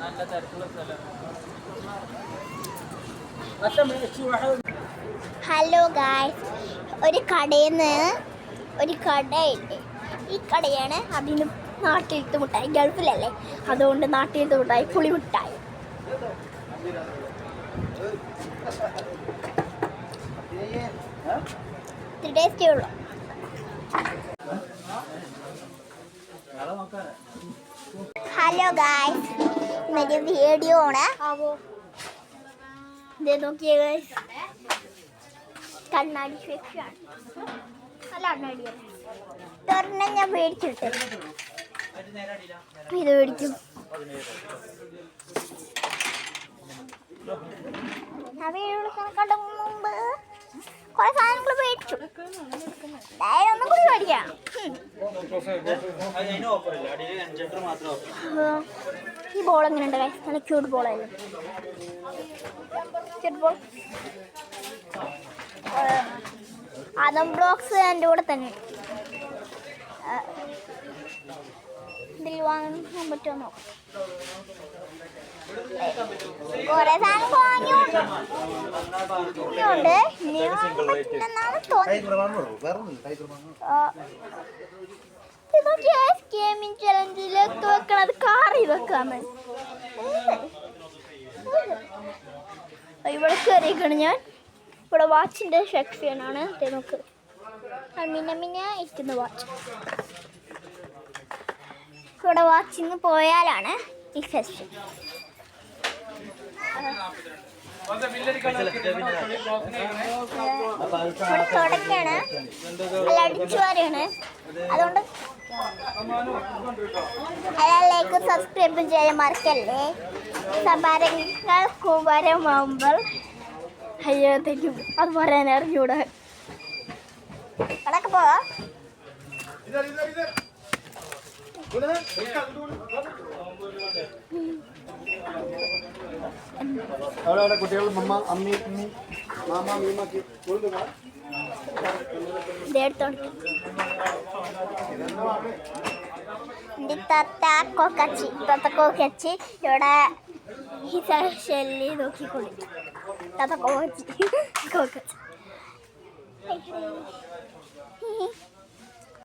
നല്ല തിരക്കുള്ള സ്ഥലം. ഹലോ ഗായ്സ്, ഒരു കടയുണ്ട്. ഈ കടയാണ് അതിന് നാട്ടിലത്തെ മിഠായി. ഗൾഫിലല്ലേ, അതുകൊണ്ട് നാട്ടിലത്തെ മിഠായി പുളി മിഠായി. ടേസ്റ്റേ ഉള്ളൂ. ഹലോ ഗായ്സ്, ഇന്നൊരു വീഡിയോ ആണ്. ഇത് നോക്കിയേ ഗായ്സ്, കണ്ണാടി ഫിക്ഷാണ്. നല്ല കണ്ണാടിയാണ്. ഒരെണ്ണം ഞാൻ മേടിച്ചിട്ട് ഇത് മേടിക്കും. ഞാൻ വീഡിയോ കണ്ട മുമ്പ് കുറെ സാധനങ്ങൾ മേടിച്ചു. ഒന്നും കൂടി മേടിക്കാം. ഈ ബോൾ എങ്ങനെയുണ്ട് ഗൈസ്? നല്ല ക്യൂട്ട് ബോളായിരുന്നു. Cute ball. ആദം ബ്ലോക്സ് എൻ്റെ കൂടെ തന്നെ. ഇതിൽ വാങ്ങാൻ പറ്റുമോ നോക്കാം. കുറെ സാധനം വാങ്ങിയുണ്ട്. ഇനി വാങ്ങാൻ പറ്റുമെന്നാണ് തോന്നുന്നത്. ഗെയിമിംഗ് ചലഞ്ചിലൊക്കെ വെക്കണത് കാറിൽ വെക്കാന്ന്. ഇവിടെ കയറിയിരിക്കണം ഞാൻ. ഇവിടെ വാച്ചിൻ്റെ സെക്ഷനാണ്. നോക്ക്, മിന്ന ഇരിക്കുന്ന വാച്ച്. ഇവിടെ വാച്ചിന്ന് പോയാലാണ് ഈ സെക്ഷൻ. തുടക്കാണ്, അല്ല അടിച്ചു വാരാണ്. അതുകൊണ്ട് ലൈക്ക് സബ്സ്ക്രൈബ് ചെയ്യാൻ മറക്കല്ലേ. സമ്പാരങ്ങൾ കുമരമാകുമ്പോൾ അയ്യത്തേക്കും അത് പറയാൻ അറിഞ്ഞൂടെ. അതൊക്കെ പോവാ. കുട്ടികൾ മമ്മ അമ്മി അമ്മി മാമ മീമാക്കി കൊക്കച്ചി ഇവിടെ ഹിസല്ലി നോക്കിക്കൊള്ളി. കൊക്കച്ചി